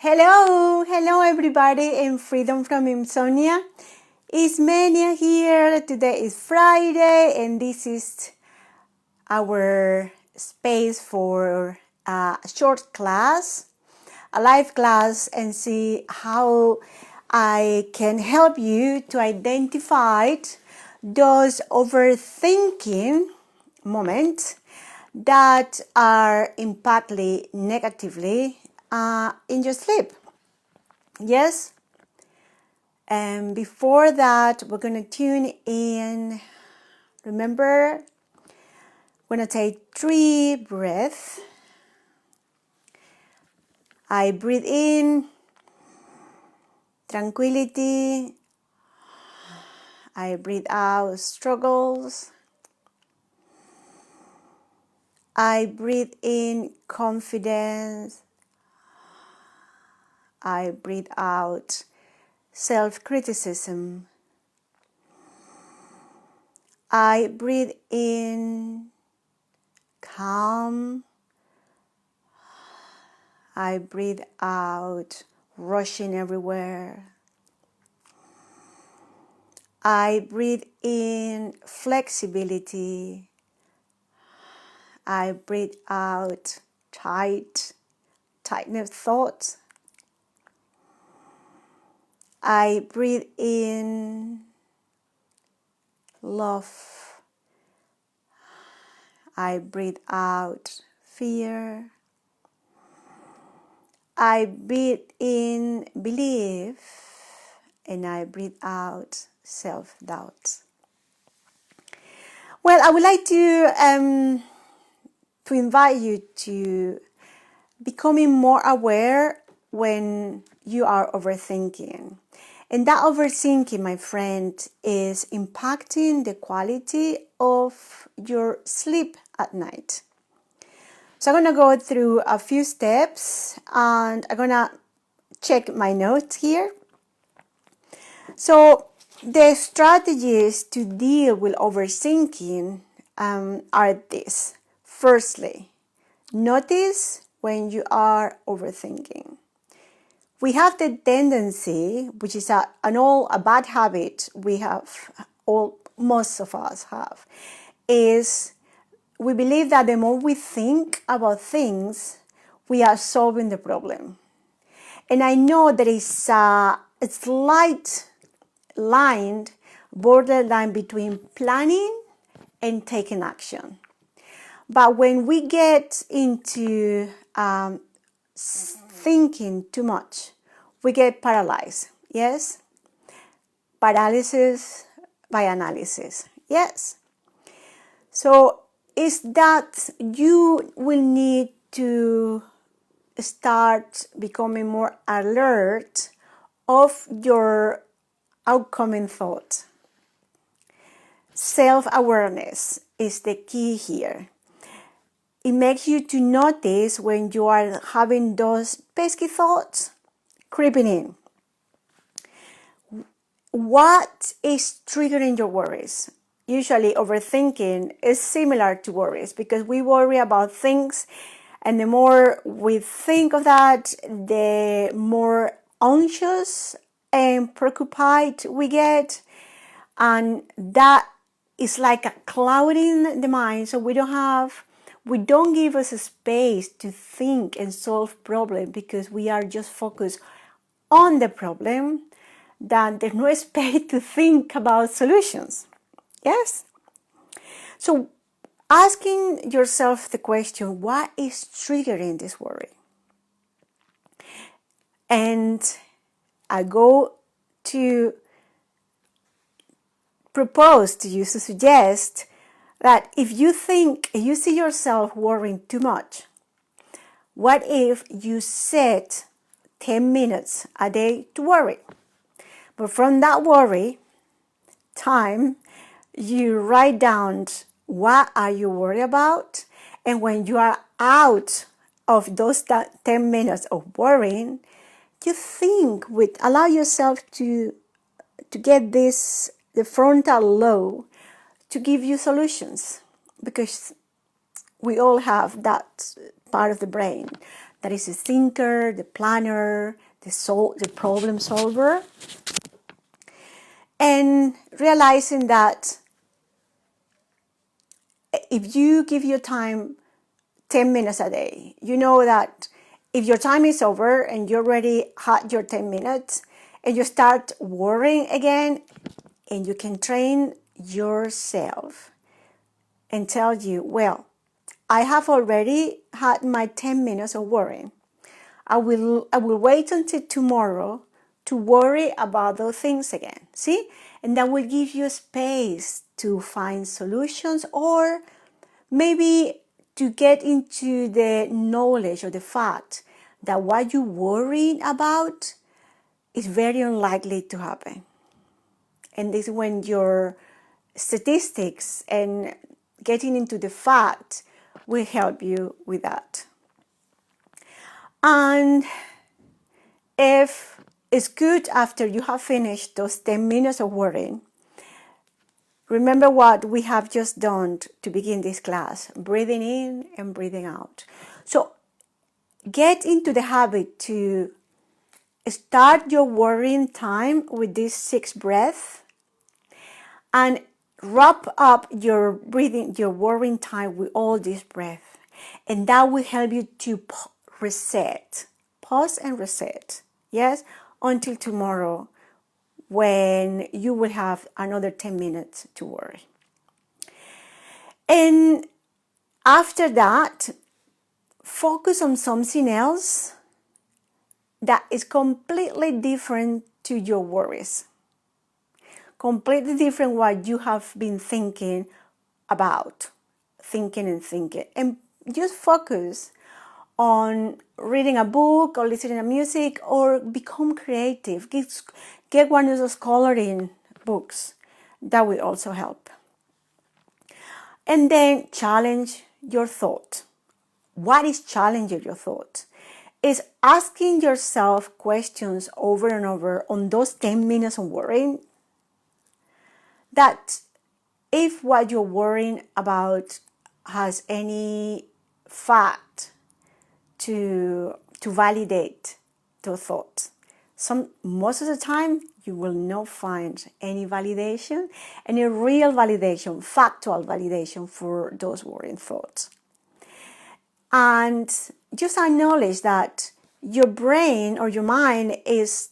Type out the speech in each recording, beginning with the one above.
Hello everybody in Freedom from Insomnia. It's Mania here. Today is Friday and this is our space for a short class, a live class, and see how I can help you to identify those overthinking moments that are impacting negatively in your sleep. Yes? And before that, we're going to tune in. Remember, we're going to take 3 breaths. I breathe in tranquility. I breathe out struggles. I breathe in confidence. I breathe out self-criticism. I breathe in calm. I breathe out rushing everywhere. I breathe in flexibility. I breathe out tightness thoughts. I breathe in love. I breathe out fear. I breathe in belief, and I breathe out self-doubt. Well, I would like to invite you to becoming more aware when you are overthinking. And that overthinking, my friend, is impacting the quality of your sleep at night. So I'm going to go through a few steps and I'm going to check my notes here. So the strategies to deal with overthinking are this. Firstly, notice when you are overthinking. We have the tendency, which is a bad habit most of us have, is we believe that the more we think about things, we are solving the problem. And I know there is a slight borderline between planning and taking action. But when we get into thinking too much, we get paralyzed. Yes? Paralysis by analysis. Yes? So is that you will need to start becoming more alert of your outcoming thought. Self-awareness is the key here. It makes you to notice when you are having those pesky thoughts creeping in. What is triggering your worries? Usually overthinking is similar to worries because we worry about things, and the more we think of that, the more anxious and preoccupied we get, and that is like a clouding the mind, so we don't give us a space to think and solve problems because we are just focused on the problem. Then there's no space to think about solutions. Yes? So asking yourself the question, what is triggering this worry? And I go to propose to you, to suggest that if you see yourself worrying too much, what if you set 10 minutes a day to worry? But from that worry time, you write down what are you worried about, and when you are out of those 10 minutes of worrying, you allow yourself to get the frontal lobe to give you solutions, because we all have that part of the brain that is the thinker, the planner, the problem solver. And realizing that if you give your time 10 minutes a day, you know that if your time is over and you already had your 10 minutes and you start worrying again, and you can train yourself and tell you, well, I have already had my 10 minutes of worrying. I will wait until tomorrow to worry about those things again. See? And that will give you space to find solutions, or maybe to get into the knowledge or the fact that what you're worrying about is very unlikely to happen. And this is when your statistics and getting into the fact will help you with that. And if it's good after you have finished those 10 minutes of worrying, remember what we have just done to begin this class, breathing in and breathing out. So get into the habit to start your worrying time with this 6 breaths and wrap up your breathing, your worrying time with all this breath. And that will help you to reset, pause and reset. Yes, until tomorrow, when you will have another 10 minutes to worry. And after that, focus on something else that is completely different to your worries. Completely different what you have been thinking about. Thinking. And just focus on reading a book or listening to music, or become creative. Get one of those coloring books. That will also help. And then challenge your thought. What is challenging your thought? Is asking yourself questions over and over on those 10 minutes of worrying, that if what you're worrying about has any fact to validate the thought. Most of the time, you will not find any validation, any real validation, factual validation for those worrying thoughts. And just acknowledge that your brain or your mind is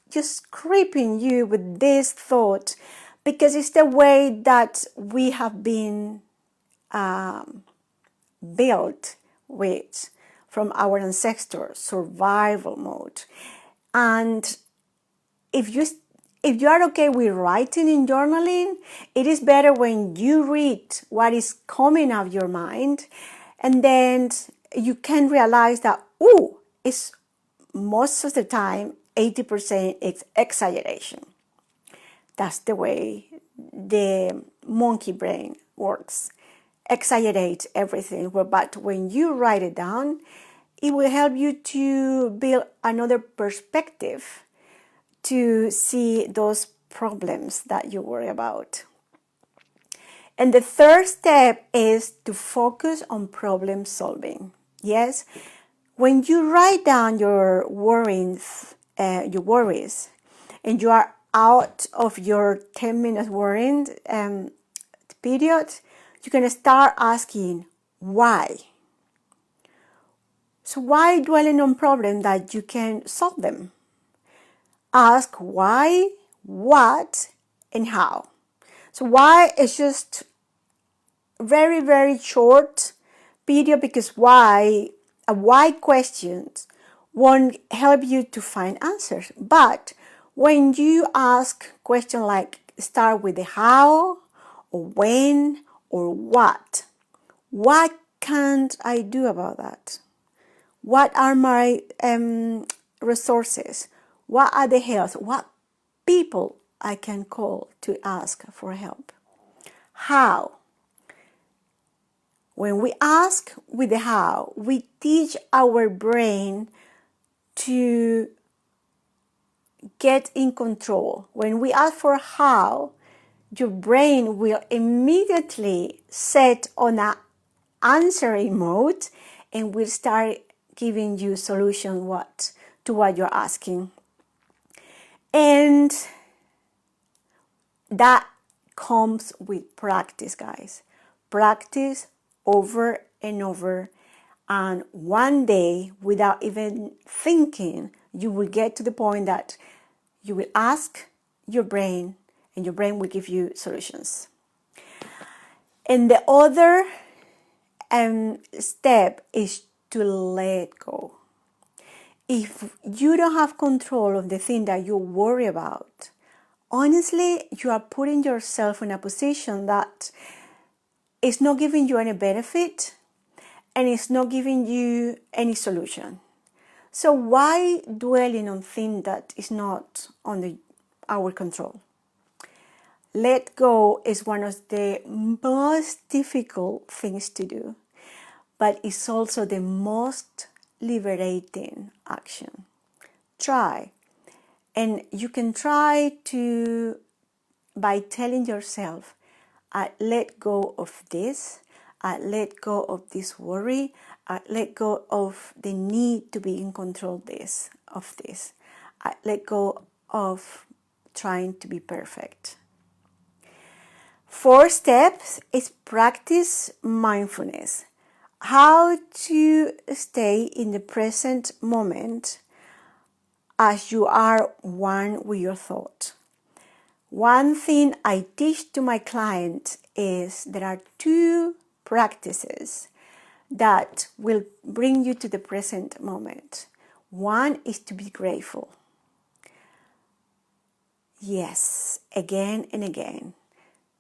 just creeping you with this thought, because it's the way that we have been built with from our ancestors, survival mode. And if you are okay with writing and journaling, it is better when you read what is coming out of your mind, and then you can realize that, it's most of the time 80% it's exaggeration. That's the way the monkey brain works. Exaggerate everything. But when you write it down, it will help you to build another perspective to see those problems that you worry about. And the third step is to focus on problem solving. Yes, when you write down your worries, and you are out of your 10 minutes worrying period, you can start asking why. So why dwelling on problems that you can solve them? Ask why, what, and how. So why is just very, very short period, because why questions won't help you to find answers. But when you ask questions like start with the how, or when, or what can't I do about that? What are my resources? What are the help? What people I can call to ask for help? How? When we ask with the how, we teach our brain to get in control. When we ask for how, your brain will immediately set on an answering mode and will start giving you solution to what you're asking. And that comes with practice, guys. Practice over and over. And one day, without even thinking, you will get to the point that you will ask your brain, and your brain will give you solutions. And the other step is to let go. If you don't have control of the thing that you worry about, honestly, you are putting yourself in a position that is not giving you any benefit and it's not giving you any solution. So why dwelling on things that is not under our control? Let go is one of the most difficult things to do, but it's also the most liberating action. Try. And you can try to, by telling yourself, I let go of this, I let go of this worry, I let go of the need to be in control of this. I let go of trying to be perfect. 4 steps is practice mindfulness. How to stay in the present moment as you are one with your thought. One thing I teach to my client is there are 2 practices that will bring you to the present moment. One is to be grateful. Yes, again and again.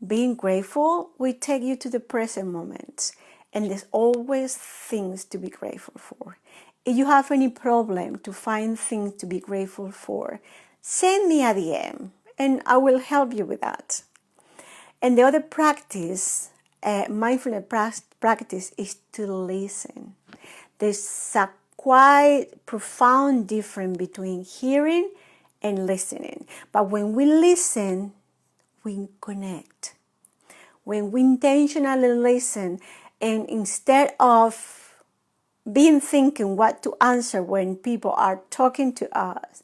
Being grateful will take you to the present moment, and there's always things to be grateful for. If you have any problem to find things to be grateful for, send me a DM and I will help you with that. And the other practice, mindfulness practice, is to listen. There's a quite profound difference between hearing and listening. But when we listen, we connect. When we intentionally listen, and instead of being thinking what to answer when people are talking to us,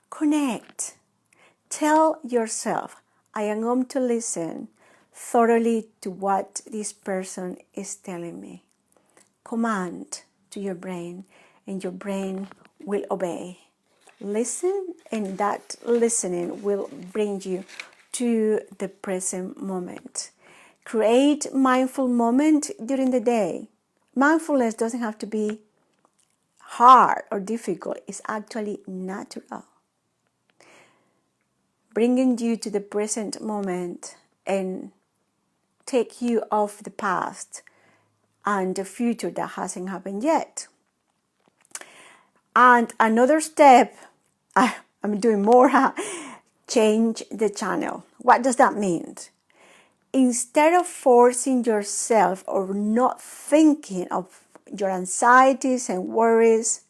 connect. Tell yourself, I am going to listen thoroughly to what this person is telling me. Command to your brain, and your brain will obey. Listen, and that listening will bring you to the present moment. Create mindful moment during the day. Mindfulness doesn't have to be hard or difficult. It's actually natural. Bringing you to the present moment and take you off the past and the future that hasn't happened yet. And another step, I'm doing more, change the channel. What does that mean? Instead of forcing yourself or not thinking of your anxieties and worries,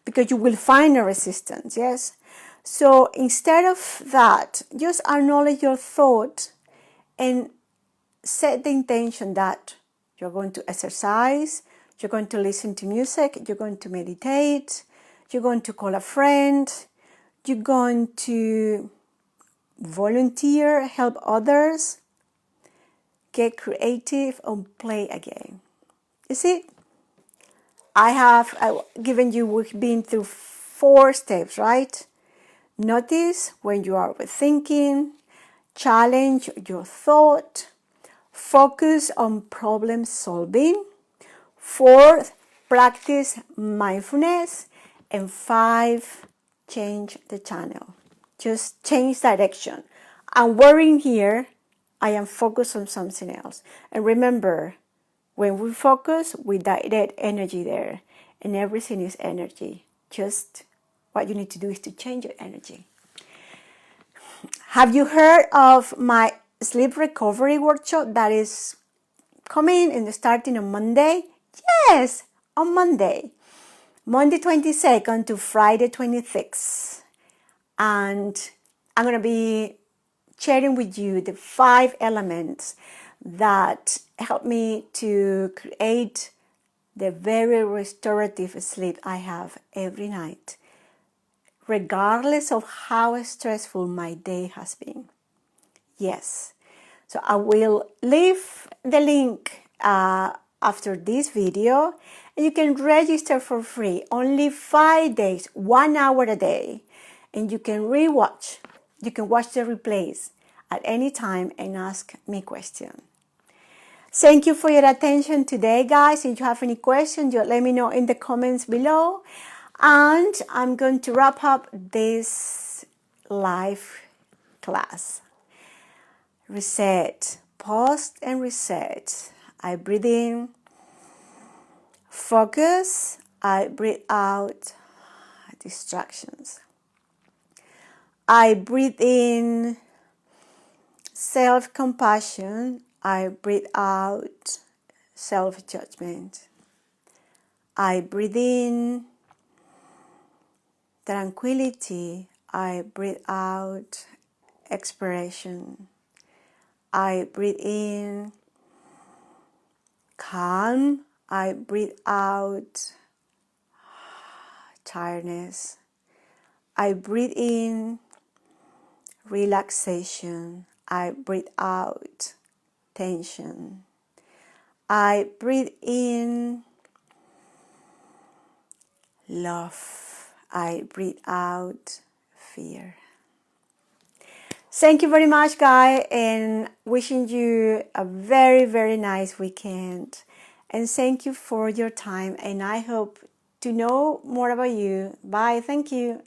because you will find a resistance, yes? So instead of that, just acknowledge your thought and set the intention that you're going to exercise, you're going to listen to music, you're going to meditate, you're going to call a friend, you're going to volunteer, help others, get creative, and play a game. You see, I have given you, we've been through 4 steps, right? Notice when you are overthinking, challenge your thought, focus on problem solving. 4th, practice mindfulness. And 5, change the channel. Just change direction. I'm worrying here, I am focused on something else. And remember, when we focus, we direct energy there. And everything is energy. Just what you need to do is to change your energy. Have you heard of my sleep recovery workshop that is coming and starting on Monday? Yes, on Monday 22nd to Friday 26th. And I'm going to be sharing with you the 5 elements that help me to create the very restorative sleep I have every night, regardless of how stressful my day has been. Yes. So I will leave the link after this video, and you can register for free, only 5 days, 1 hour a day, and you can rewatch. You can watch the replays at any time and ask me questions. Thank you for your attention today, guys. If you have any questions, you let me know in the comments below. And I'm going to wrap up this live class. Reset. Pause and reset. I breathe in. Focus. I breathe out. Distractions. I breathe in. Self-compassion. I breathe out. Self-judgment. I breathe in. Tranquility. I breathe out. Expiration. I breathe in. Calm. I breathe out. Tiredness. I breathe in. Relaxation. I breathe out. Tension. I breathe in. Love. I breathe out. Fear. Thank you very much, guys, and wishing you a very, very nice weekend. And thank you for your time, and I hope to know more about you. Bye. Thank you.